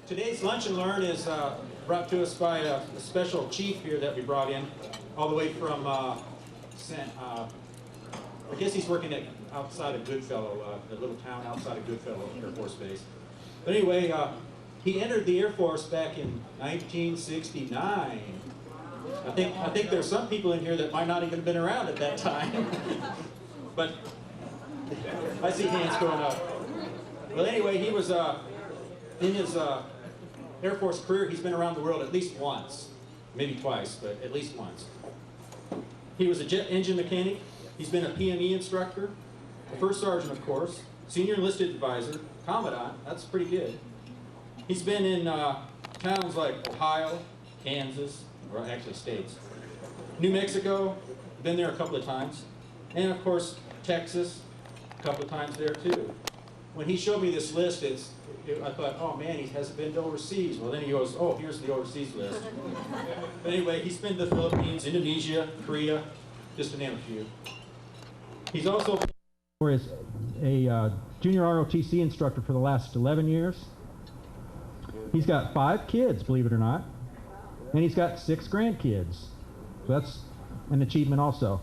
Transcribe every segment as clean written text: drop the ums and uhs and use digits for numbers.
Today's Lunch and Learn is brought to us by a special chief here that we brought in, all the way from, I guess he's working outside of Goodfellow, a little town outside of Goodfellow Air Force Base. But anyway, he entered the Air Force back in 1969. I think there's some people in here that might not even have been around at that time. But I see hands going up. Well, anyway, he was in his Air Force career, he's been around the world at least once, maybe twice, but at least once. He was a jet engine mechanic. He's been a PME instructor, a first sergeant, of course, senior enlisted advisor, commandant. That's pretty good. He's been in towns like Ohio, Kansas, or actually states, New Mexico, been there a couple of times, and of course Texas, a couple of times there too. When he showed me this list, I thought, oh man, he hasn't been to overseas. Well, then he goes, oh, here's the overseas list. But anyway, he's been to the Philippines, Indonesia, Korea, just to name a few. He's also a junior ROTC instructor for the last 11 years. He's got 5 kids, believe it or not, and he's got 6 grandkids. So that's an achievement also.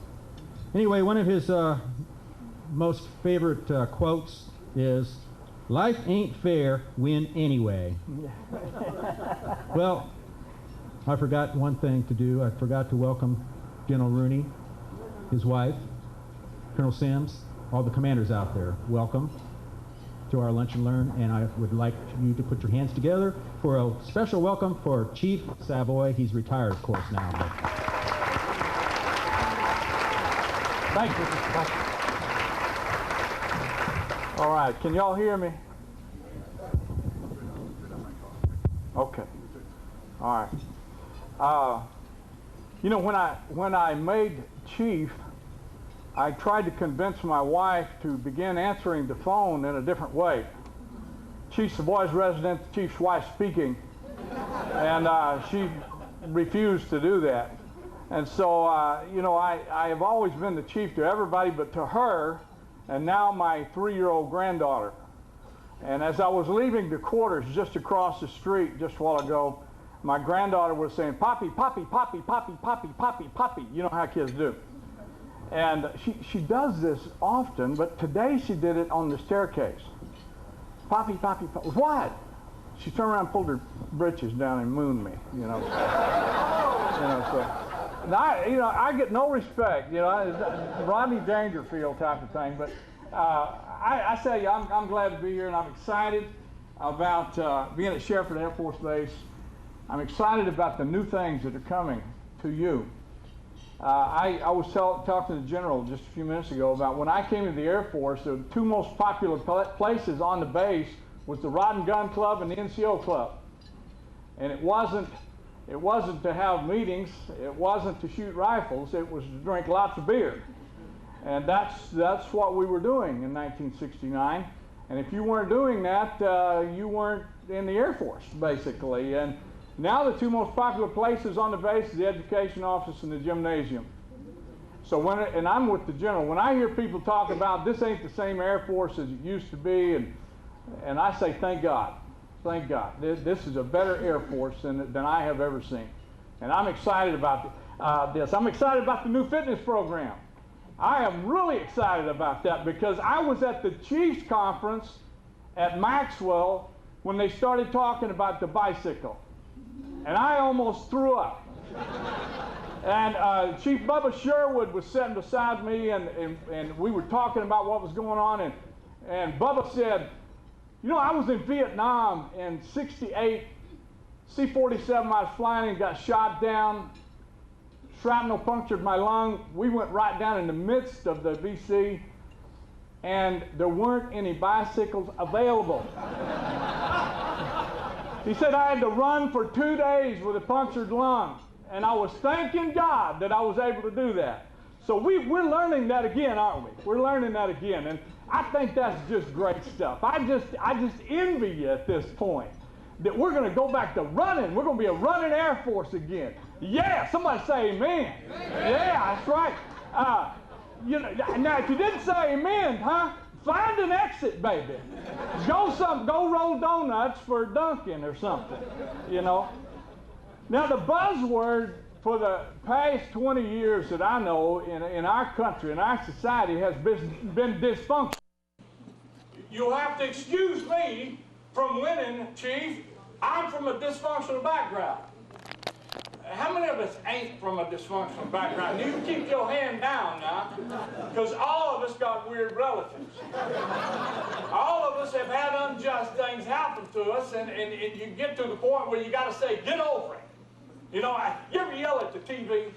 Anyway, one of his most favorite quotes is, "Life ain't fair, win anyway." Well, I forgot one thing to do. I forgot to welcome General Rooney, his wife, Colonel Sims, all the commanders out there. Welcome to our Lunch and Learn, and I would like you to put your hands together for a special welcome for Chief Savoy. He's retired, of course, now. But thank you. Thank you. All right, can y'all hear me? Okay. All right. You know, when I made chief, I tried to convince my wife to begin answering the phone in a different way. Chief Savoy's resident, the chief's wife speaking, and she refused to do that. And so, you know, I have always been the chief to everybody but to her, and now my 3-year-old granddaughter. And as I was leaving the quarters just across the street just a while ago, my granddaughter was saying, "Poppy, Poppy, Poppy, Poppy, Poppy, Poppy, Poppy." You know how kids do. And she does this often, but today she did it on the staircase. "Poppy, Poppy, Poppy." What? She turned around and pulled her britches down and mooned me, you know. So. And I get no respect, you know, Rodney Dangerfield type of thing. But I tell you, I'm glad to be here, and I'm excited about being at Sheppard Air Force Base. I'm excited about the new things that are coming to you. I was talking to the general just a few minutes ago about when I came to the Air Force, the 2 most popular places on the base was the Rod and Gun Club and the NCO Club. And it wasn't to have meetings, it wasn't to shoot rifles, it was to drink lots of beer. And that's what we were doing in 1969. And if you weren't doing that, you weren't in the Air Force, basically. And now the 2 most popular places on the base is the education office and the gymnasium. So and I'm with the general. When I hear people talk about this ain't the same Air Force as it used to be, and I say thank God. Thank God. This is a better Air Force than I have ever seen. And I'm excited about this. I'm excited about the new fitness program. I am really excited about that because I was at the Chiefs Conference at Maxwell when they started talking about the bicycle. And I almost threw up. And Chief Bubba Sherwood was sitting beside me, and we were talking about what was going on, and Bubba said, "You know, I was in Vietnam in '68, C-47, I was flying and got shot down. Shrapnel punctured my lung. We went right down in the midst of the VC, and there weren't any bicycles available." He said, "I had to run for 2 days with a punctured lung, and I was thanking God that I was able to do that." So we're learning that again, aren't we? We're learning that again, and I think that's just great stuff. I just envy you at this point that we're going to go back to running. We're going to be a running Air Force again. Yeah, somebody say amen. Amen. Yeah, that's right. You know, now if you didn't say amen, Find an exit, baby. Go roll donuts for Dunkin' or something, you know. Now, the buzzword for the past 20 years that I know in our country, in our society, has been dysfunction. You'll have to excuse me from winning, Chief. I'm from a dysfunctional background. How many of us ain't from a dysfunctional background? You keep your hand down now, because all of us got weird relatives. All of us have had unjust things happen to us, and you get to the point where you got to say, get over it. You know, you ever yell at the TV?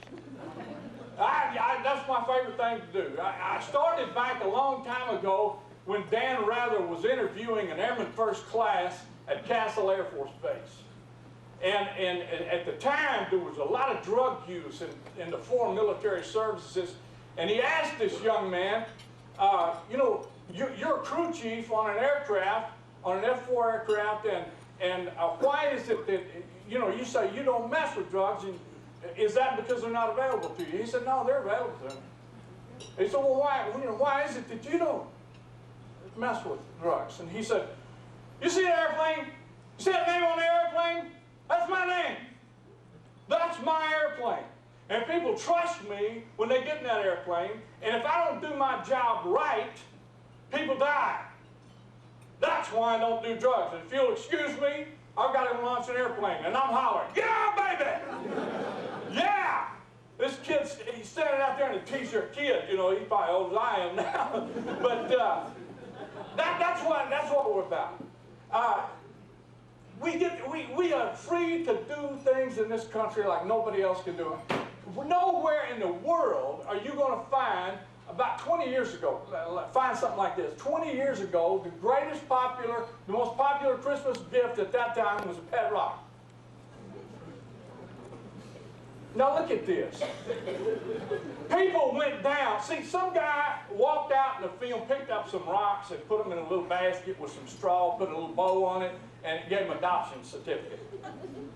That's my favorite thing to do. I started back a long time ago when Dan Rather was interviewing an Airman First Class at Castle Air Force Base. And at the time, there was a lot of drug use in the foreign military services. And he asked this young man, you know, you're a crew chief on an aircraft, on an F-4 aircraft, and why is it that, you know, you say you don't mess with drugs, and is that because they're not available to you? He said, no, they're available to me. He said, well, why is it that you don't mess with drugs? And he said, you see that airplane? You see that name on the airplane? That's my name. That's my airplane. And people trust me when they get in that airplane, and if I don't do my job right, people die. That's why I don't do drugs. And if you'll excuse me, I've got to launch an airplane, and I'm hollering, yeah, baby! Yeah! This kid's, he's standing out there in a t-shirt, kid, you know, he's probably old as I am now. But that's what we're about. We are free to do things in this country like nobody else can do it. Nowhere in the world are you going to find, about 20 years ago, find something like this. 20 years ago, the most popular Christmas gift at that time was a pet rock. Now look at this. People went down. See, some guy walked out in the field, picked up some rocks and put them in a little basket with some straw, put a little bow on it, and gave him an adoption certificate.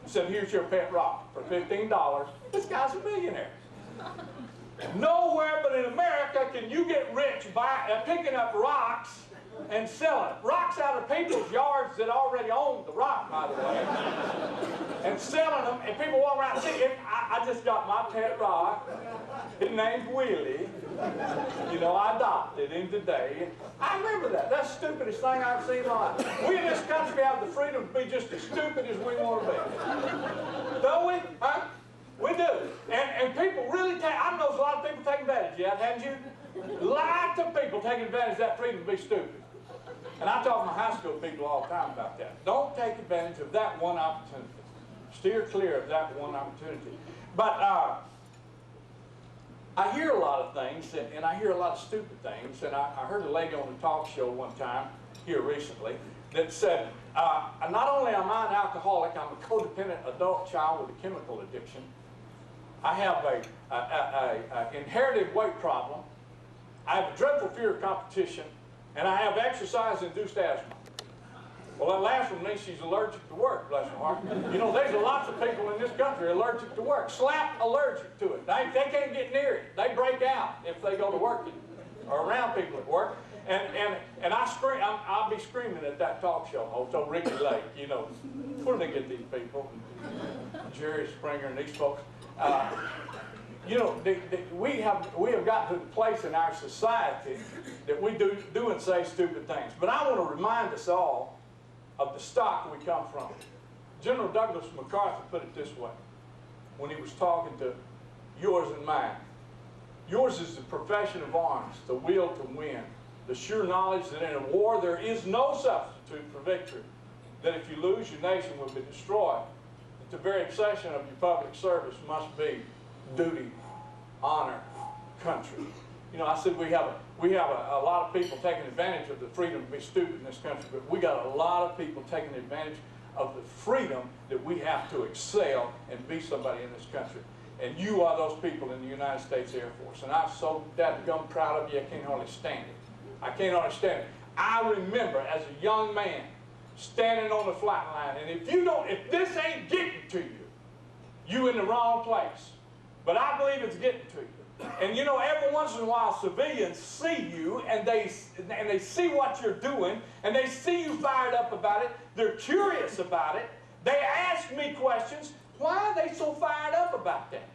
Said, here's your pet rock for $15. This guy's a millionaire. Nowhere but in America can you get rich by picking up rocks and selling it. Rocks out of people's yards that already own the rock, by the way, and selling them, and people walk around and say, I just got my pet rock. His name's Willie. You know, I adopted him today. I remember that. That's the stupidest thing I've seen in my life. We in this country have the freedom to be just as stupid as we want to be. Don't we? Huh? We do. And people really take, I know there's a lot of people taking advantage of that, haven't you? Lots of people taking advantage of that freedom to be stupid. And I talk to my high school people all the time about that. Don't take advantage of that one opportunity. Steer clear of that one opportunity. But I hear a lot of things, and I hear a lot of stupid things. And I heard a lady on a talk show one time, here recently, that said, not only am I an alcoholic, I'm a codependent adult child with a chemical addiction. I have a inherited weight problem. I have a dreadful fear of competition, and I have exercise-induced asthma. Well, that last one means she's allergic to work, bless her heart. You know, there's lots of people in this country allergic to work. Slap allergic to it. They can't get near it. They break out if they go to work or around people at work. And I scream, I'll be screaming at that talk show host, oh, Ricky Lake, you know, where do they get these people? Jerry Springer and these folks. You know, we have gotten to the place in our society that we do and say stupid things. But I want to remind us all of the stock we come from. General Douglas MacArthur put it this way when he was talking to yours and mine. Yours is the profession of arms, the will to win, the sure knowledge that in a war there is no substitute for victory, that if you lose, your nation will be destroyed, that the very obsession of your public service must be duty, honor, country. You know, I said we have a lot of people taking advantage of the freedom to be stupid in this country, but we got a lot of people taking advantage of the freedom that we have to excel and be somebody in this country. And you are those people in the United States Air Force. And I'm so dadgum proud of you, I can't hardly stand it. I can't understand it. I remember as a young man standing on the flight line, and if this ain't getting to you, you in the wrong place. But I believe it's getting to you. And you know, every once in a while civilians see you and they see what you're doing and they see you fired up about it. They're curious about it. They ask me questions. Why are they so fired up about that?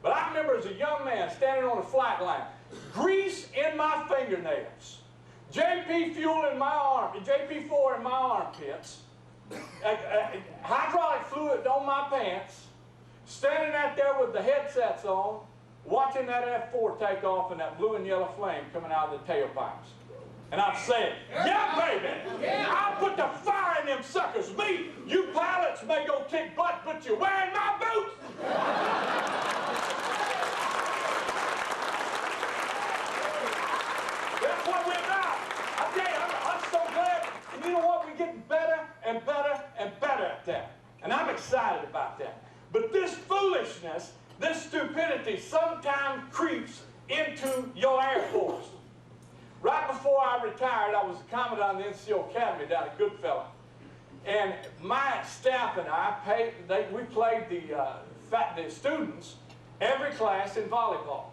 But I remember as a young man standing on a flight line, grease in my fingernails, JP fuel in my arm, JP4 in my armpits, hydraulic fluid on my pants, standing out there with the headsets on, watching that F4 take off and that blue and yellow flame coming out of the tailpipes. And I'm saying, yeah, baby, I'll put the fire in them suckers. Me, you pilots may go kick butt, but you're wearing my boots. That's what we're about. I tell you, I'm so glad. And you know what? We're getting better and better and better at that. And I'm excited about that. But this foolishness, this stupidity sometimes creeps into your Air Force. Right before I retired, I was a commandant in the NCO Academy down at Goodfellow. And my staff and I, we played the students every class in volleyball.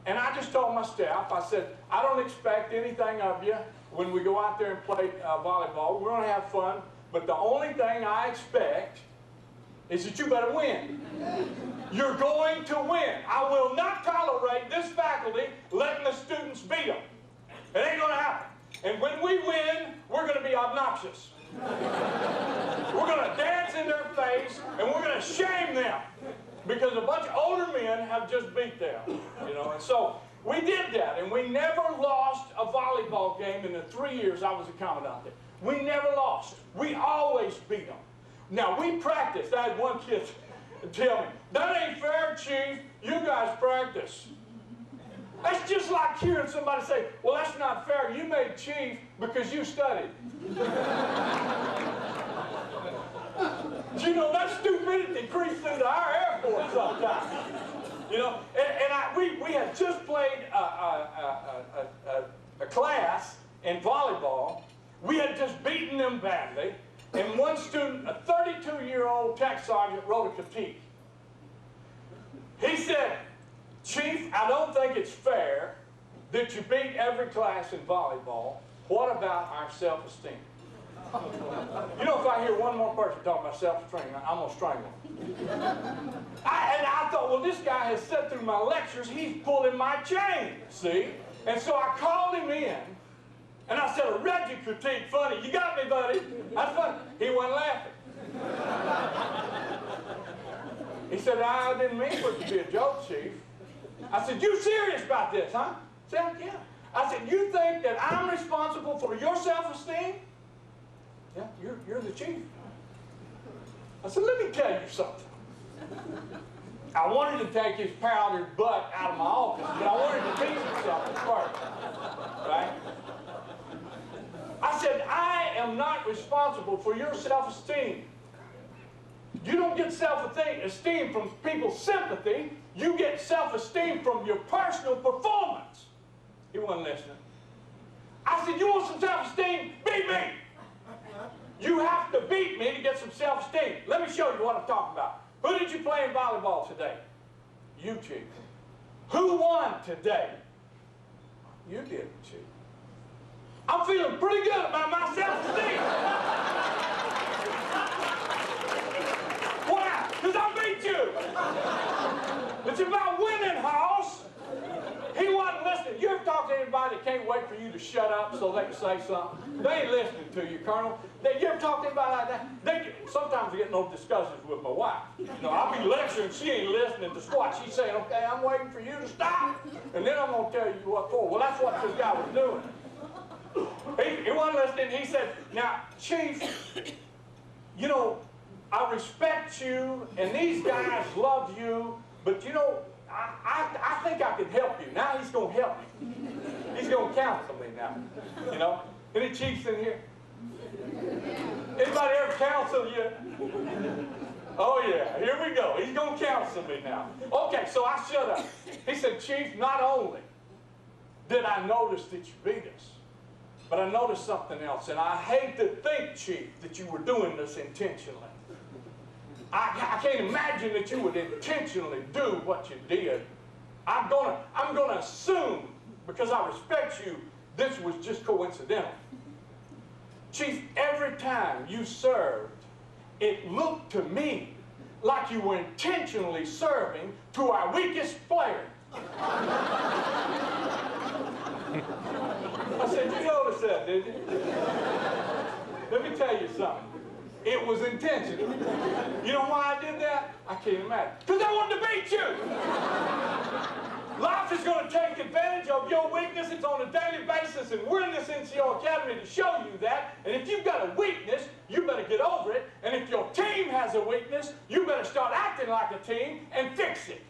And I just told my staff, I said, I don't expect anything of you when we go out there and play volleyball. We're going to have fun, but the only thing I expect is that you better win. You're going to win. I will not tolerate this faculty letting the students beat them. It ain't going to happen. And when we win, we're going to be obnoxious. We're going to dance in their face, and we're going to shame them because a bunch of older men have just beat them. You know, and so we did that, and we never lost a volleyball game in the 3 years I was a commandant there. We never lost. We always beat them. Now, we practiced. I had one kid tell me, that ain't fair, Chief. You guys practice. That's just like hearing somebody say, well, that's not fair. You made Chief because you studied. You know, that stupidity creeps into our Air Force sometimes. You know, and we had just played a class in volleyball. We had just beaten them badly. And one student, a 32-year-old tech sergeant, wrote a critique. He said, Chief, I don't think it's fair that you beat every class in volleyball. What about our self-esteem? You know, if I hear one more person talking about self-esteem, I'm going to strangle him. And I thought, well, this guy has sat through my lectures. He's pulling my chain, see? And so I called him in. And I said, I read your critique, funny. You got me, buddy. That's funny. He wasn't laughing. He said, I didn't mean for it to be a joke, Chief. I said, you serious about this, huh? He said, yeah. I said, you think that I'm responsible for your self-esteem? Yeah, you're the chief. I said, let me tell you something. I wanted to take his powdered butt out of my office, but I wanted to teach him something first. Right? I said, I am not responsible for your self-esteem. You don't get self-esteem from people's sympathy. You get self-esteem from your personal performance. He wasn't listening. I said, you want some self-esteem? Beat me. You have to beat me to get some self-esteem. Let me show you what I'm talking about. Who did you play in volleyball today? You, Chief. Who won today? You did, Chief. I'm feeling pretty good about my self-esteem. Why? Because I beat you. It's about winning, Hoss. He wasn't listening. You ever talk to anybody that can't wait for you to shut up so they can say something? They ain't listening to you, Colonel. You ever talk to anybody like that? Sometimes I get in those discussions with my wife. You know, I'll be lecturing, she ain't listening to squat. She's saying, okay, I'm waiting for you to stop, and then I'm going to tell you what for. Well, that's what this guy was doing. He wasn't listening. He said, now, Chief, you know, I respect you, and these guys love you, but, you know, I think I can help you. Now he's going to help me. He's going to counsel me now. You know? Any chiefs in here? Anybody ever counsel you? Oh, yeah. Here we go. He's going to counsel me now. Okay, so I shut up. He said, Chief, not only did I notice that you beat us, but I noticed something else. And I hate to think, Chief, that you were doing this intentionally. I can't imagine that you would intentionally do what you did. I'm gonna assume, because I respect you, this was just coincidental. Chief, every time you served, it looked to me like you were intentionally serving to our weakest player. I said, you noticed that, did you? Let me tell you something. It was intentional. You know why I did that? I can't imagine. Because I wanted to beat you. Life is going to take advantage of your weaknesses on a daily basis, and we're in this NCO Academy to show you that. And if you've got a weakness, you better get over it. And if your team has a weakness, you better start acting like a team and fix it.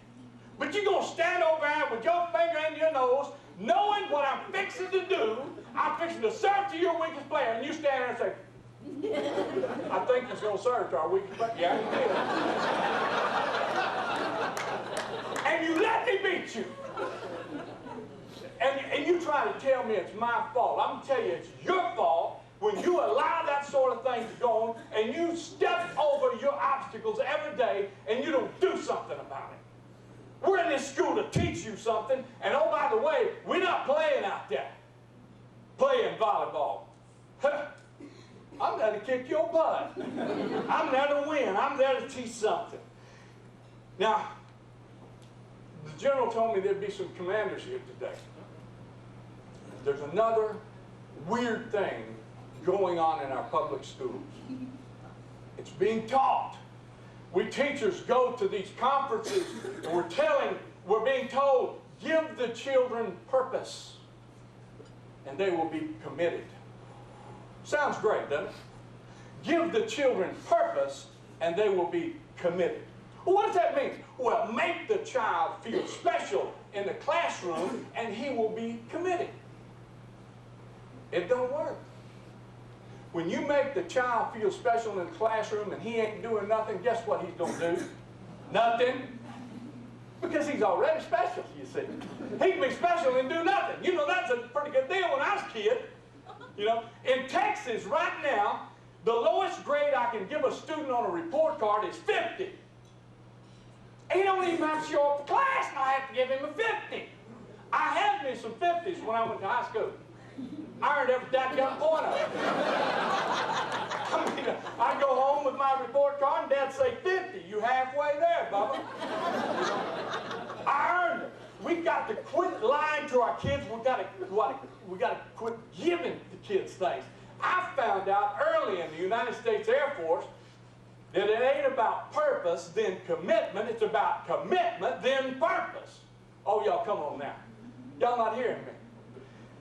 But you're going to stand over there with your finger in your nose, knowing what I'm fixing to do. I'm fixing to serve to your weakest player, and you stand there and say, I think he's going to serve to our weakest player. Yeah, he did. And you let me beat you. And you try to tell me it's my fault. I'm going to tell you it's your fault when you allow that sort of thing to go on and you step over your obstacles every day and you don't do something about it. We're in this school to teach you something, and oh, by the way, we're not playing out there. Playing volleyball. I'm there to kick your butt. I'm there to win. I'm there to teach something. Now, the general told me there'd be some commanders here today. There's another weird thing going on in our public schools. It's being taught. We teachers go to these conferences and we're being told, give the children purpose and they will be committed. Sounds great, doesn't it? Give the children purpose and they will be committed. Well, what does that mean? Well, make the child feel special in the classroom and he will be committed. It don't work. When you make the child feel special in the classroom and he ain't doing nothing, guess what he's going to do? Nothing. Because he's already special, you see. He can be special and do nothing. You know, that's a pretty good deal when I was a kid. You know, in Texas right now, the lowest grade I can give a student on a report card is 50. He don't even have to show up to class and I have to give him a 50. I had me some 50s when I went to high school. I earned every dadgum point of it. I mean, I'd go home with my report card and Dad'd say 50. You halfway there, Bubba. I earned it. We've got to quit lying to our kids. We got to quit giving the kids things. I found out early in the United States Air Force that it ain't about purpose, then commitment. It's about commitment, then purpose. Oh, y'all, come on now. Y'all not hearing me.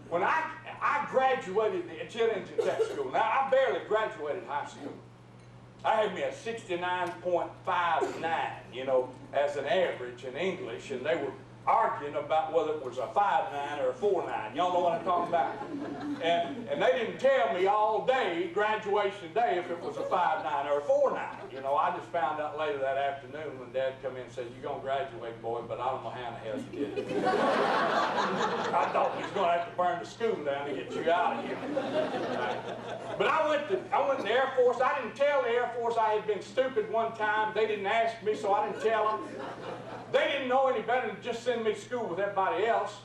When I graduated at Jet Engine Tech School, now I barely graduated high school. I had me a 69.59, you know, as an average in English, and they were arguing about whether it was a 5.9 or a 4.9. Y'all know what I'm talking about? And they didn't tell me all day, graduation day, if it was a 5.9 or a 4.9. You know, I just found out later that afternoon when Dad come in and said, "You're going to graduate, boy," but I don't know how in the hell he did it. I thought he was going to have to burn the school down to get you out of here. But I went to the Air Force. I didn't tell the Air Force I had been stupid one time. They didn't ask me, so I didn't tell them. They didn't know any better than just send me to school with everybody else.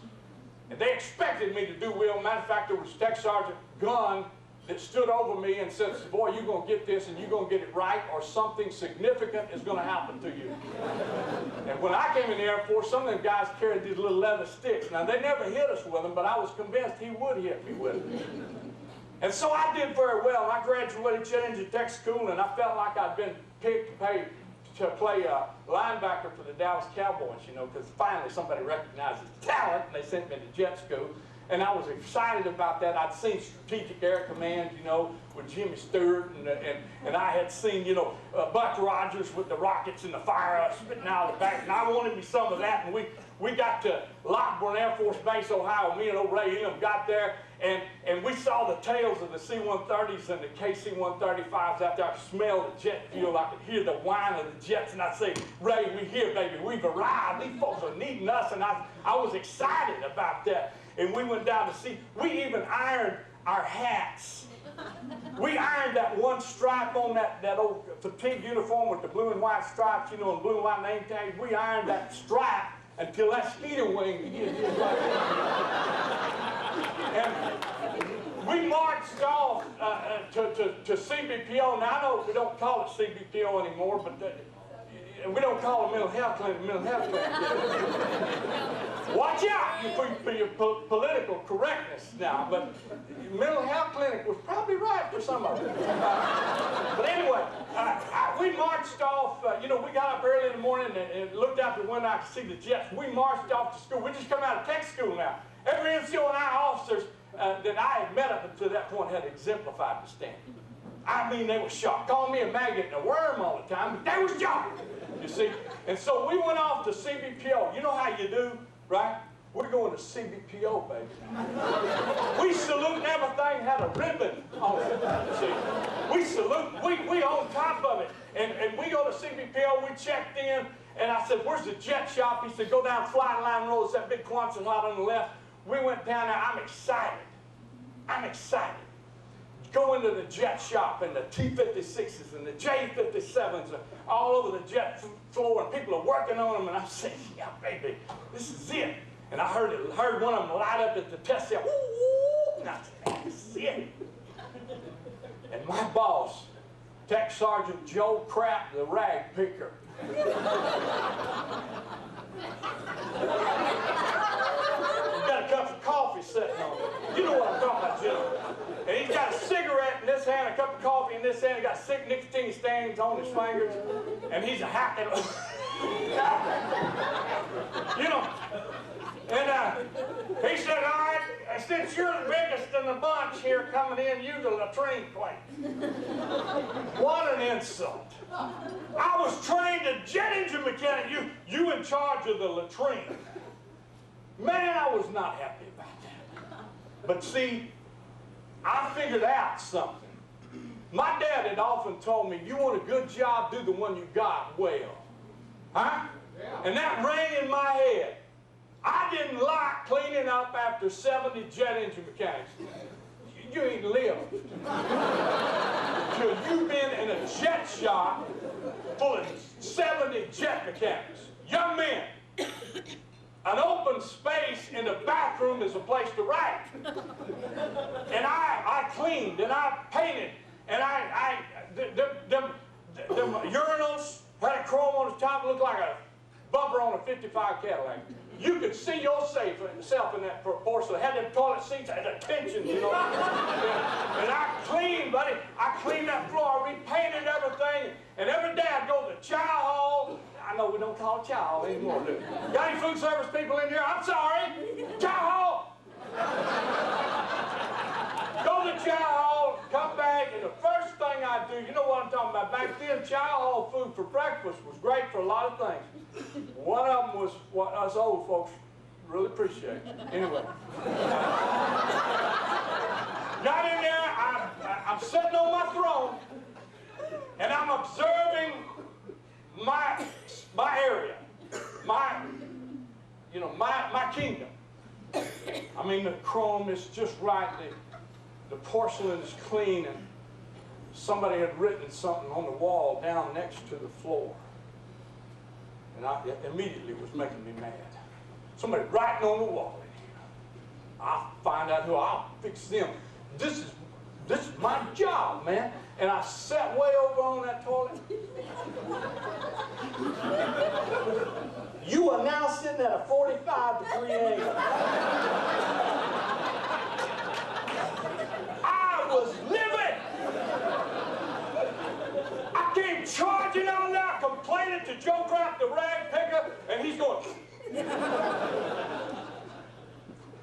And they expected me to do well. Matter of fact, there was Tech Sergeant Gunn that stood over me and said, "Boy, you're going to get this and you're going to get it right or something significant is going to happen to you." And when I came in the Air Force, some of them guys carried these little leather sticks. Now, they never hit us with them, but I was convinced he would hit me with them. And so I did very well. I graduated Jet Engine Tech School, and I felt like I'd been picked to play linebacker for the Dallas Cowboys, you know, because finally somebody recognized his talent, and they sent me to jet school. And I was excited about that. I'd seen Strategic Air Command, you know, with Jimmy Stewart, and I had seen, you know, Buck Rogers with the rockets and the fire spitting out of the back, and I wanted me some of that. And we got to Lockbourne Air Force Base, Ohio. Me and old Ray Elam got there, and we saw the tails of the C-130s and the KC-135s out there. I could smell the jet fuel. I could hear the whine of the jets, and I'd say, "Ray, we here, baby. We've arrived. These folks are needing us." And I was excited about that. And we went down to see. We even ironed our hats. We ironed that one stripe on that old fatigue uniform with the blue and white stripes, you know, and blue and white name tags. We ironed that stripe until that speeder wing began just like that. And we marched off to CBPO. Now, I know we don't call it CBPO anymore, but we don't call it mental health clinic. Watch out for your political correctness now, but mental health clinic was probably right for some of them. But anyway, we marched off, we got up early in the morning and looked out the window, I could see the jets. We marched off to school. We just come out of tech school now. Every NCO and I officers that I had met up until that point had exemplified the standard. I mean, they were shocked. Called me a maggot and a worm all the time, but they were shocked, you see. And so we went off to CBPO. You know how you do, right? We're going to CBPO, baby. We salute and everything had a ribbon on it, you see. We salute, we on top of it. And we go to CBPO, we checked in, and I said, where's the jet shop? He said, go down Flight Line Road, it's that big Quonset lot on the left. We went down there, I'm excited. Go into the jet shop and the T-56s and the J-57s are all over the jet floor and people are working on them and I'm saying, yeah, baby, this is it. And I heard one of them light up at the test cell, woo, and I said, this is it. And my boss, Tech Sergeant Joe Crap, the rag picker. Got a cup of coffee sitting on it. You know what I'm talking about, General. And he's got a cigarette in this hand, a cup of coffee in this hand. He got sick nicotine stains on his fingers. And he's a hacking. And he said, all right, since you're the biggest in the bunch here coming in, use a latrine plate. What an insult. I was trained a jet engine mechanic. You in charge of the latrine. Man, I was not happy about that. But see, I figured out something. My dad had often told me, you want a good job, do the one you got well. Huh? Yeah. And that rang in my head. I didn't like cleaning up after 70 jet engine mechanics. You ain't lived. Until you've been in a jet shop full of 70 jet mechanics. Young men. An open space in the bathroom is a place to write. And I cleaned and I painted and them urinals had a chrome on the top, looked like a bumper on a 55 Cadillac. You could see yourself in that porcelain. Had them toilet seats, had the tension, you know. And I cleaned, buddy. I cleaned that floor, I repainted everything. And every day I'd go to the chow hall. I know we don't call it chow hall anymore, do we? Got any food service people in here? I'm sorry. Chow hall. Go to chow hall, come back, and the first thing I do, you know what I'm talking about. Back then, chow hall food for breakfast was great for a lot of things. One of them was what us old folks really appreciate. Anyway. Got in there, I'm sitting on my throne, and I'm observing my area, my kingdom. I mean, the chrome is just right. The porcelain is clean, and somebody had written something on the wall down next to the floor. And it immediately was making me mad. Somebody writing on the wall in here. I'll find out who, I'll fix them. This is my job, man. And I sat way over on that toilet. You are now sitting at a 45-degree angle. I was livid. I came charging out there, complaining to Joe Crap, the rag picker, and he's going.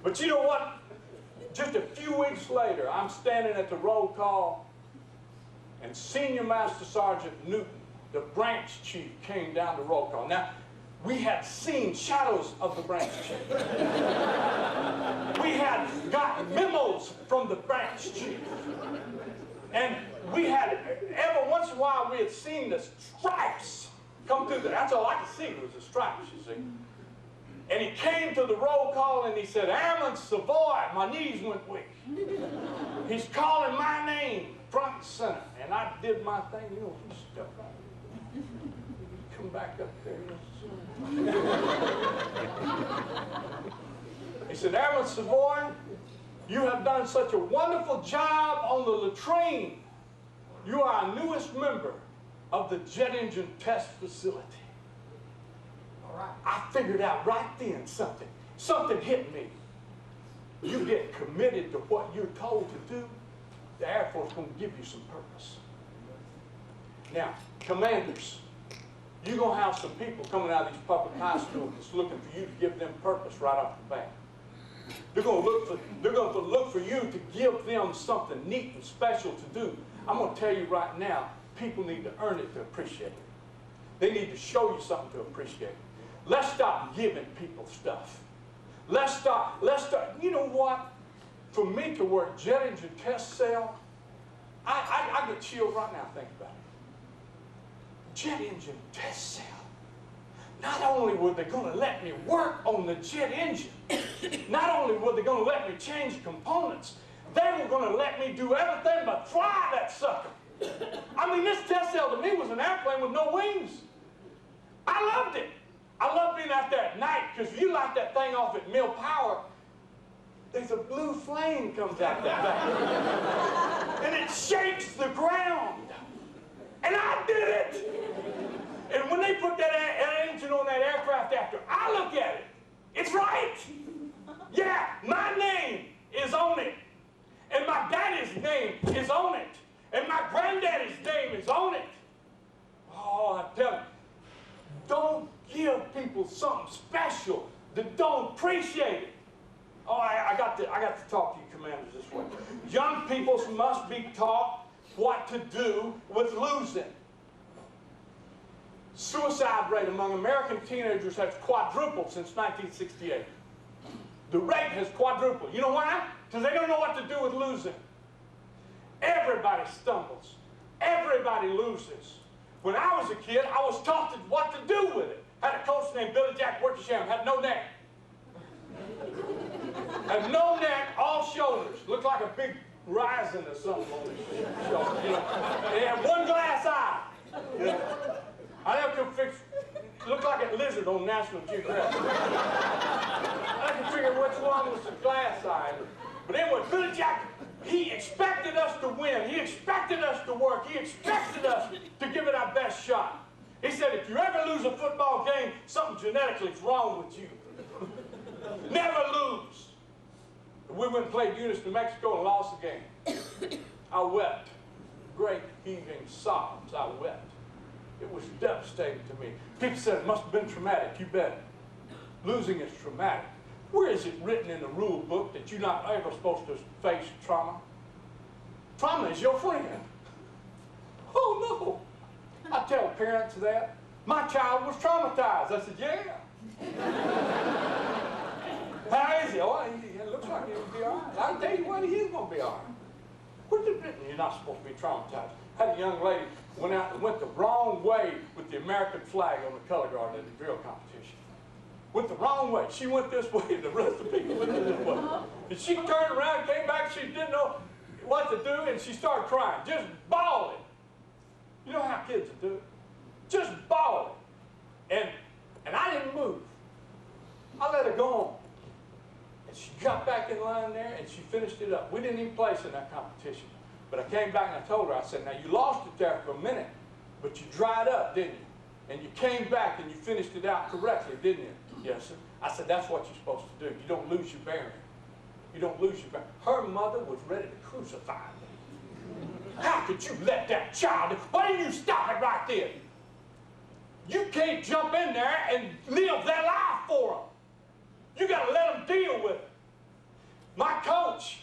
But you know what? Just a few weeks later, I'm standing at the roll call, and Senior Master Sergeant Newton, the branch chief, came down the roll call. Now, we had seen shadows of the branch chief. We had got memos from the branch chief. And we had, every once in a while, we had seen the stripes come through there. That's all I could see was the stripes, you see. And he came to the roll call and he said, Airman Savoy, my knees went weak. He's calling my name front and center. And I did my thing, you know, he stepped right. Come back up there, you know. Chairman Savoy, you have done such a wonderful job on the latrine. You are our newest member of the jet engine test facility. All right. I figured out right then something hit me. You get committed to what you're told to do, the Air Force is going to give you some purpose. Now, commanders, you're going to have some people coming out of these public high schools that's looking for you to give them purpose right off the bat. They're going to look for you to give them something neat and special to do. I'm going to tell you right now, people need to earn it to appreciate it. They need to show you something to appreciate it. Let's stop giving people stuff. Let's start, you know what? For me to work jet engine test cell, I get chilled right now thinking about it. Jet engine test cell. Not only were they going to let me work on the jet engine, not only were they going to let me change components, they were going to let me do everything but fly that sucker. I mean, this test cell to me was an airplane with no wings. I loved it. I loved being out there at night, because if you light that thing off at mill power, there's a blue flame comes out that thing. And it shakes the ground. And I did it. And when they put that engine on that aircraft after I look at it, it's right. Yeah, my name is on it. And my daddy's name is on it. And my granddaddy's name is on it. Oh, I tell you, don't give people something special that don't appreciate it. Oh, I got to talk to you commanders this way. Young people must be taught what to do with losing. Suicide rate among American teenagers has quadrupled since 1968. The rate has quadrupled. You know why? Because they don't know what to do with losing. Everybody stumbles. Everybody loses. When I was a kid, I was taught what to do with it. I had a coach named Billy Jack Worksham, had no neck. Had no neck, all shoulders. Looked like a big rising or something on his shoulder. You know? And he had one glass eye. You know? I never could fix, looked like a lizard on National Geographic. I could figure which one was the glass eye. But anyway, Billy Jack, he expected us to win. He expected us to work. He expected us to give it our best shot. He said, if you ever lose a football game, something genetically is wrong with you. Never lose. We went and played Eunice, New Mexico, and lost the game. I wept. Great heaving sobs. I wept. It was devastating to me. People said it must have been traumatic. You bet. Losing is traumatic. Where is it written in the rule book that you're not ever supposed to face trauma? Trauma is your friend. Oh, no. I tell parents that. My child was traumatized. I said, yeah. How is he? Oh, it looks like he'll be all right. I'll tell you what, he is going to be all right. Where's it written you're not supposed to be traumatized? I had a young lady went the wrong way with the American flag on the color guard at the drill competition. Went the wrong way. She went this way, and the rest of the people went this way. And she turned around, came back, she didn't know what to do, and she started crying, just bawling. You know how kids do it? Just bawling. And I didn't move. I let her go on. And she got back in line there, and she finished it up. We didn't even place in that competition. But I came back and I told her, I said, now you lost it there for a minute, but you dried up, didn't you? And you came back and you finished it out correctly, didn't you? Yes, sir. I said, that's what you're supposed to do. You don't lose your bearing. You don't lose your bearing. Her mother was ready to crucify me. How could you let that child? Why didn't you stop it right there? You can't jump in there and live their life for them. You got to let them deal with it. My coach,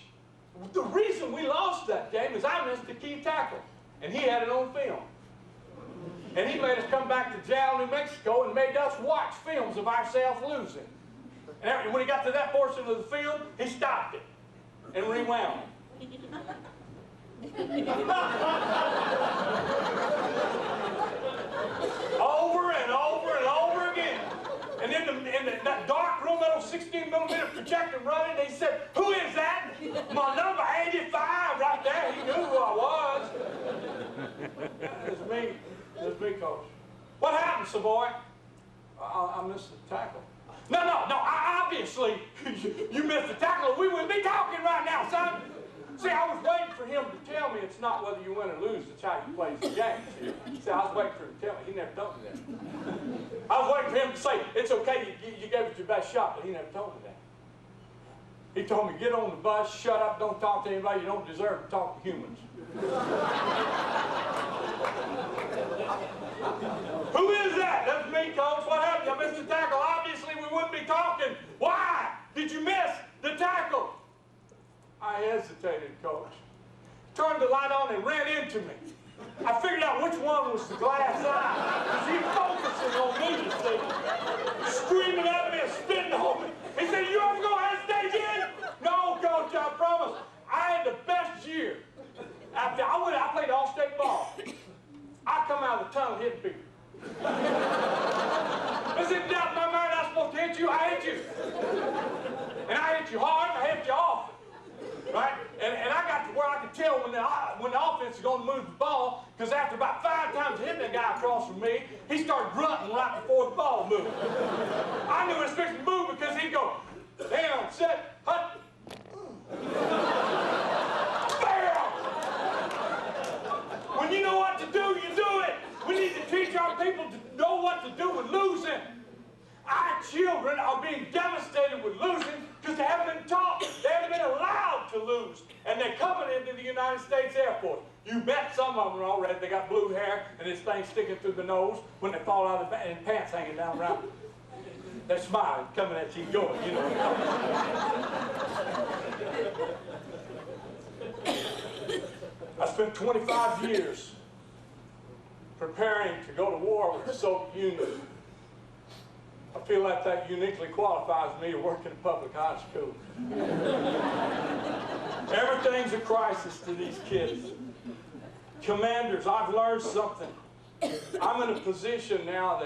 the reason we lost that game is I missed the key tackle, and he had it on film. And he made us come back to Jal, New Mexico, and made us watch films of ourselves losing. And when he got to that portion of the film, he stopped it and rewound it. Over and over and over again. And in that dark room, that old 16mm projector running, they said, who is that? My number 85 right there. He knew who I was. It was me. It was me, Coach. What happened, Savoy? I missed the tackle. No, I obviously, you missed the tackle. We wouldn't be talking right now, son. See, I was waiting for him to tell me it's not whether you win or lose, it's how you play the game. See, I was waiting for him to tell me. He never told me that. I was waiting for him to say, it's okay, you gave it your best shot, but he never told me that. He told me, get on the bus, shut up, don't talk to anybody, you don't deserve to talk to humans. Who is that? That's me, Coach. What happened? I missed the tackle. Obviously, we wouldn't be talking. Why did you miss the tackle? I hesitated, Coach. Turned the light on and ran into me. I figured out which one was the glass eye. Because he focusing on me, you see. Screaming at me and spitting on me. He said, you ever go hesitate again? No, Coach, I promise. I had the best year. After I played all-state ball. I come out of the tunnel hitting people. There's any doubt in my mind I'm supposed to hit you, I hit you. And I hit you hard, and I hit you often. Right? And I got to where I could tell when the offense is going to move the ball, because after about 5 times hitting that guy across from me, he started grunting right before the ball moved. I knew it was fixing to move because he'd go, down, set, hut. Bam! When you know what to do, you do it. We need to teach our people to know what to do with losing. Our children are being devastated with losing because they haven't been taught. They haven't been allowed to lose. And they're coming into the United States Air Force. You bet some of them are already. They got blue hair and this thing sticking through the nose when they fall out of the and pants hanging down around them. They're smiling, coming at you, going, you know. I spent 25 years preparing to go to war with the Soviet Union. I feel like that uniquely qualifies me to work in a public high school. Everything's a crisis to these kids. Commanders, I've learned something. I'm in a position now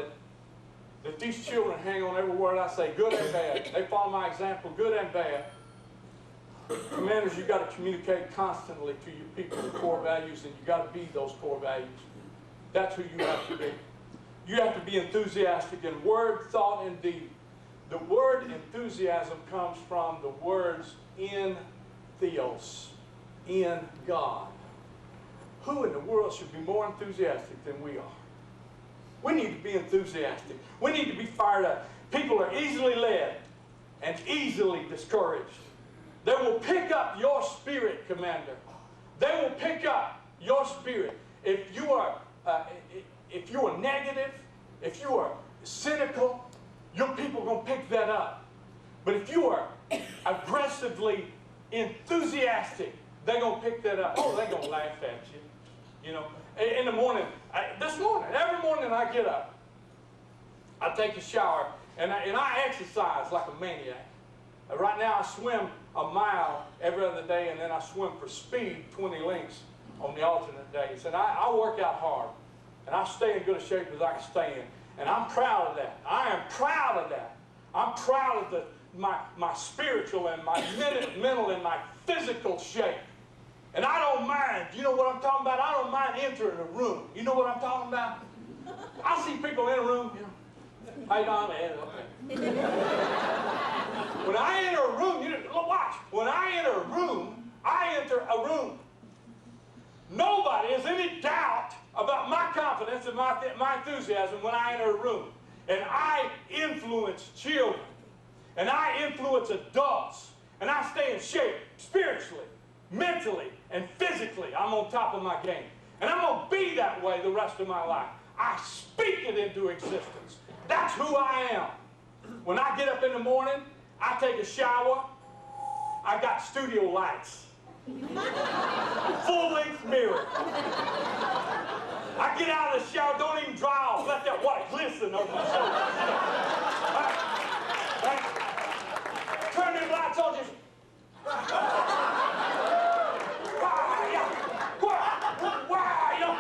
that these children hang on every word I say, good and bad. They follow my example, good and bad. Commanders, you've got to communicate constantly to your people the core values, and you've got to be those core values. That's who you have to be. You have to be enthusiastic in word, thought, and deed. The word enthusiasm comes from the words in theos, in God. Who in the world should be more enthusiastic than we are? We need to be enthusiastic. We need to be fired up. People are easily led and easily discouraged. They will pick up your spirit, Commander. They will pick up your spirit. If you are negative, if you are cynical, your people are going to pick that up. But if you are aggressively enthusiastic, they're going to pick that up. Oh, they're going to laugh at you. You know, in the morning, every morning I get up, I take a shower, and I exercise like a maniac. Right now I swim a mile every other day, and then I swim for speed 20 lengths on the alternate days. And I work out hard, and I stay in good shape as I can stay in. And I'm proud of that. I am proud of that. I'm proud of my spiritual and my mental and my physical shape. And I don't mind, you know what I'm talking about? I don't mind entering a room. You know what I'm talking about? I see people in a room, you know. How you doing? Okay. When I enter a room, watch. When I enter a room, I enter a room. Nobody has any doubt about my confidence and my enthusiasm when I enter a room. And I influence children. And I influence adults. And I stay in shape spiritually, mentally, and physically. I'm on top of my game. And I'm going to be that way the rest of my life. I speak it into existence. That's who I am. When I get up in the morning, I take a shower. I got studio lights. Full-length mirror. I get out of the shower, don't even dry off. Let that water glisten over my shoulders. Right? Turn them lights on, just... Wow, you know,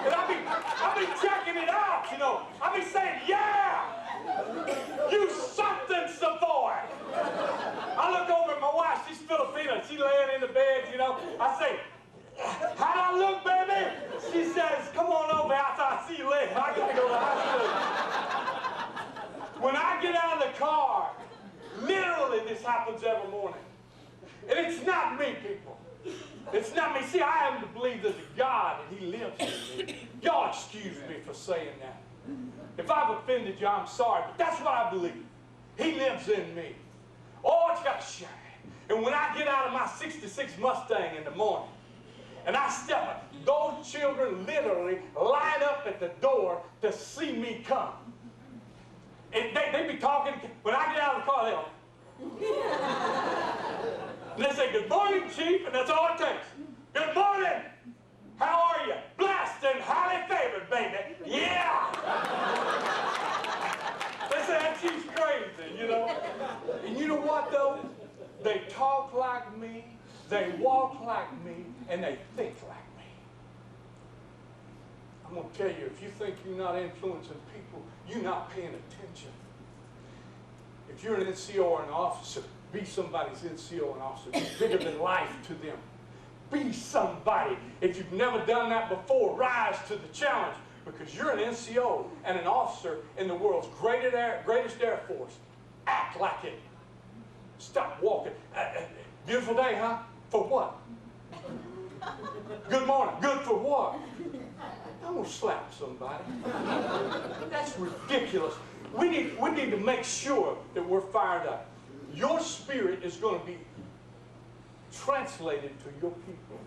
and I'll be checking it out, you know. I'll be saying, yeah, you something, Savoy. I look over at my wife, she's Filipina, she's laying in the bed, you know. I say, how do I look, baby? She says, come on over after I see you later. I gotta go to the hospital. When I get out of the car, literally, literally this happens every morning. And it's not me, people. It's not me. See, I happen to believe there's a God and He lives in me. Y'all excuse me for saying that. If I've offended you, I'm sorry, but that's what I believe. He lives in me. Oh, it's got to shine. And when I get out of my 66 Mustang in the morning, and I step up, those children literally line up at the door to see me come. And they be talking, when I get out of the car, they'll, and they say, "Good morning, Chief," and that's all it takes. "Good morning. How are you?" "Blessed and highly favored, baby." Yeah. They say that Chief's crazy, you know. And you know what, though? They talk like me, they walk like me, and they think like me. I'm going to tell you, if you think you're not influencing people, you're not paying attention. If you're an NCO or an officer, be somebody's NCO and officer. Be bigger than life to them. Be somebody. If you've never done that before, rise to the challenge, because you're an NCO and an officer in the world's greatest Air Force. Act like it. Stop walking. Beautiful day, huh? For what? Good morning. Good for what? I'm going to slap somebody. That's ridiculous. We need to make sure that we're fired up. Your spirit is going to be translated to your people.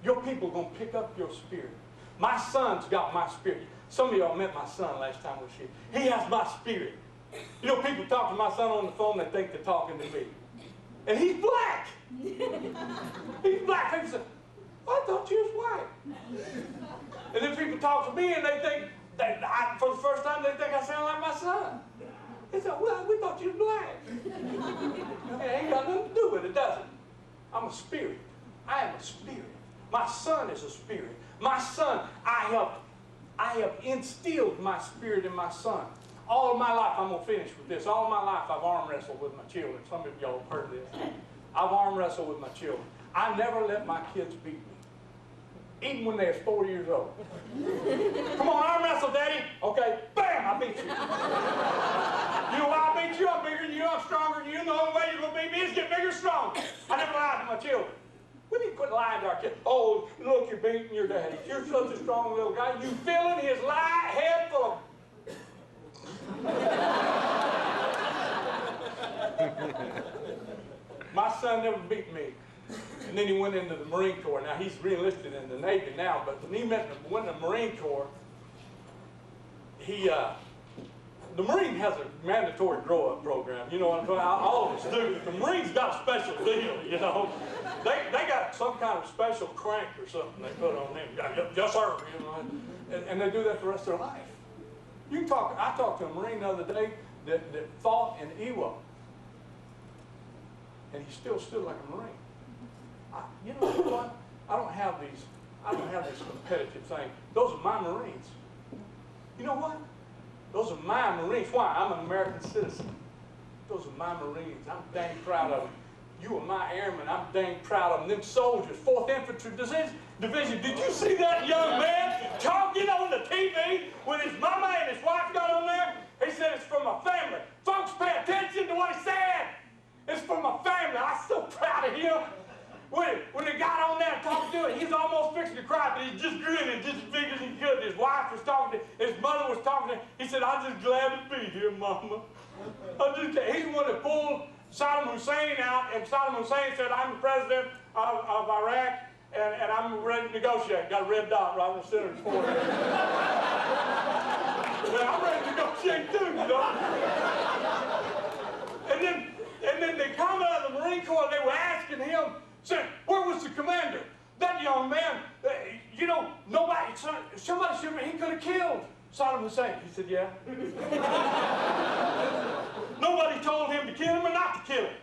Your people are going to pick up your spirit. My son's got my spirit. Some of y'all met my son last time we was here. He has my spirit. You know, people talk to my son on the phone, they think they're talking to me. And he's black. He's black. People say, "I thought you was white." And then people talk to me and they think, for the first time, they think I sound like my son. They say, "Well, we thought you was black." It ain't got nothing to do with it, does it? I'm a spirit. I am a spirit. My son is a spirit. My son, I have instilled my spirit in my son. All of my life, I'm going to finish with this. All of my life, I've arm wrestled with my children. Some of y'all have heard this. I've arm wrestled with my children. I never let my kids beat me, even when they was 4 years old. "Come on, arm wrestle, Daddy." "Okay." Bam, I beat you. You know why I beat you? I'm bigger than you. I'm stronger than you. The only way you're going to beat me is get bigger and stronger. I never lied to my children. We need to quit lying to our kids. "Oh, look, you're beating your daddy. You're such a strong little guy. You filling his head full of..." My son never beat me. And then he went into the Marine Corps. Now, he's re-enlisted in the Navy now, but when he went in the Marine Corps, the Marine has a mandatory grow-up program. You know what I'm talking about? All of us do. But the Marines got a special deal, you know. They got some kind of special crank or something they put on them. "Yes, sir." You know, and they do that the rest of their life. I talked to a Marine the other day that fought in Iwo, and he still stood like a Marine. You know what? I don't have these competitive things. Those are my Marines. You know what? Those are my Marines. Why? I'm an American citizen. Those are my Marines. I'm dang proud of them. You are my airmen. I'm dang proud of them. Them soldiers, 4th Infantry Division. Did you see that young man talking on the TV when his mama and his wife got on there? He said, "It's for my family." Folks, pay attention to what he said. It's for my family. I'm so proud of him. When he got on there and talked to it, he's almost fixing to cry, but he's just grinning just as big as he could. His wife was talking to him. His mother was talking to him. He said, "I'm just glad to be here, Mama." He's the one that pulled Saddam Hussein out, and Saddam Hussein said, "I'm the president of Iraq, and I'm ready to negotiate." Got a red dot right on the center of his forehead. Well, I'm ready to negotiate too, you know. And then they come out of the Marine Corps, they were asking him, said, "Where was the commander?" That young man, you know, somebody said he could have killed Saddam Hussein. He said, "Yeah." Nobody told him to kill him or not to kill him.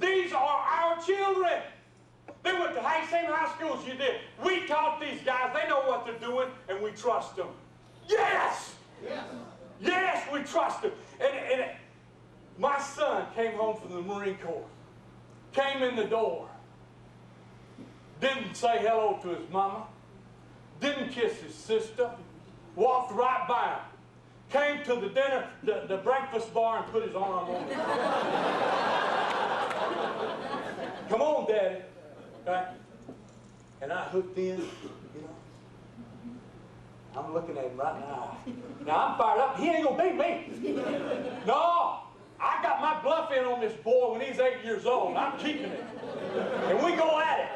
These are our children. They went to the same high school as you did. We taught these guys. They know what they're doing, and we trust them. Yes! Yes, we trust them. And my son came home from the Marine Corps, came in the door, didn't say hello to his mama, didn't kiss his sister, walked right by him. came to the dinner, the breakfast bar, and put his arm on me. Come on, Daddy. Okay? And I hooked in, you know. I'm looking at him right now. Now I'm fired up. He ain't gonna beat me. No, I got my bluff in on this boy when he's 8 years old. I'm keeping it. And we go at it.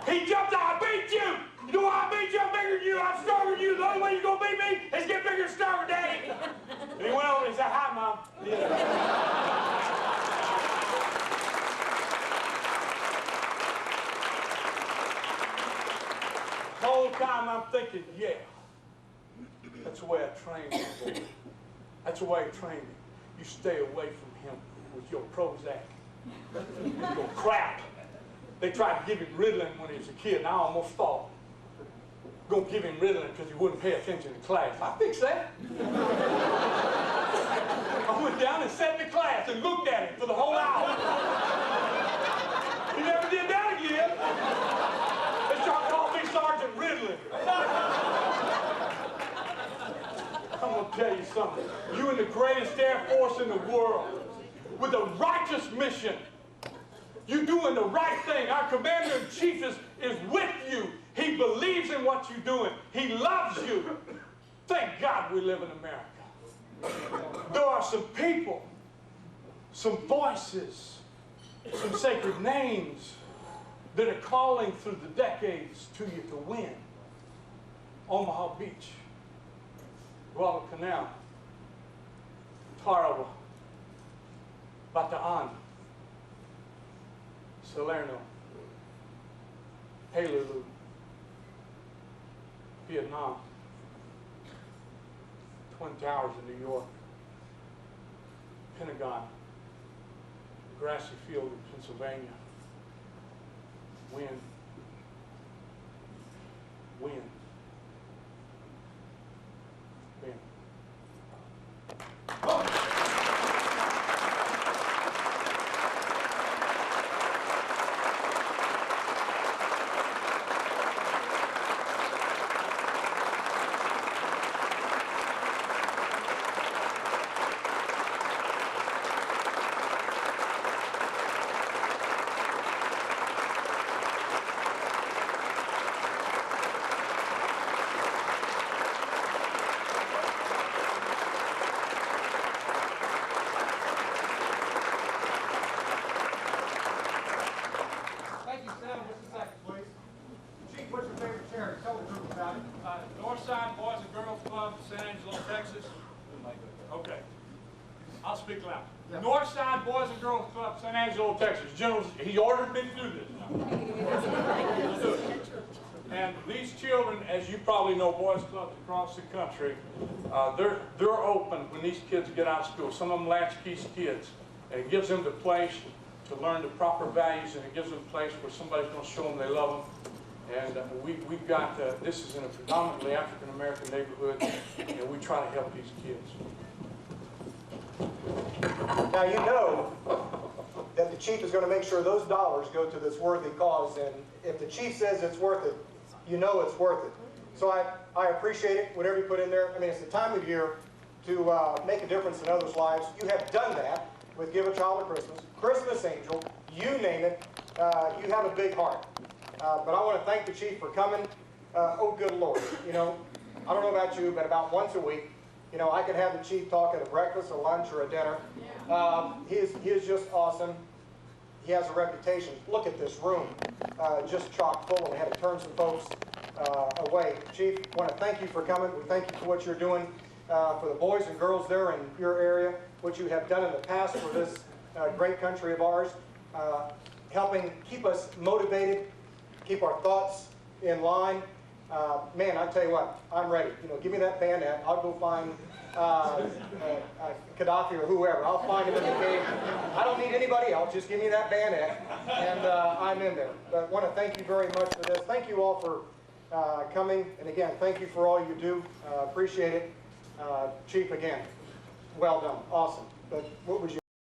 He jumped out. I beat you. You know why I beat you? I'm bigger than you. I'm stronger than you. The only way you're gonna beat me is get bigger and stronger, Daddy. And he went over and he said, "Hi, Mom." Yeah. The whole time I'm thinking, yeah, that's the way I trained him. That's the way I trained him. You stay away from him with your Prozac, your crap. They tried to give him Ritalin when he was a kid, and I almost thought, gonna give him Ritalin because he wouldn't pay attention in class. I fixed that. I went down and sat in the class and looked at him for the whole hour. He never did that again. They started calling me Sergeant Ritalin. I'm gonna tell you something. You in the greatest Air Force in the world, with a righteous mission. You're doing the right thing. Our Commander-in-Chief is with you. He believes in what you're doing. He loves you. Thank God we live in America. There are some people, some voices, some sacred names that are calling through the decades to you to win. Omaha Beach, Guadalcanal, Tarawa, Bataan, Salerno, Honolulu, Vietnam, Twin Towers in New York, Pentagon, grassy field in Pennsylvania. Win. Win. Win. Northside Boys and Girls Club, San Angelo, Texas. Okay. I'll speak loud. Yeah. Northside Boys and Girls Club, San Angelo, Texas. General, he ordered me to do this now. Let's do it. And these children, as you probably know, boys clubs across the country, they're open when these kids get out of school. Some of them latchkey kids. And it gives them the place to learn the proper values, and it gives them a place where somebody's going to show them they love them. And we've got, this is in a predominantly African-American neighborhood, and we try to help these kids. Now you know that the chief is going to make sure those dollars go to this worthy cause, and if the chief says it's worth it, you know it's worth it. So I appreciate it, whatever you put in there. I mean, it's the time of year to make a difference in others' lives. You have done that with Give a Child a Christmas, Christmas Angel, you name it. You have a big heart. But I want to thank the chief for coming. Oh, good Lord. You know, I don't know about you, but about once a week, you know, I could have the chief talk at a breakfast, a lunch, or a dinner. He is just awesome. He has a reputation. Look at this room, just chock full, and we had to turn some folks away. Chief, I want to thank you for coming. We thank you for what you're doing for the boys and girls there in your area, what you have done in the past for this great country of ours, helping keep us motivated, keep our thoughts in line. Man, I tell you what, I'm ready. You know, give me that bayonet. I'll go find Gaddafi or whoever. I'll find him in the cave. I don't need anybody else. Just give me that bayonet, and I'm in there. But I want to thank you very much for this. Thank you all for coming. And again, thank you for all you do. Appreciate it. Chief, again, well done. Awesome. But what would you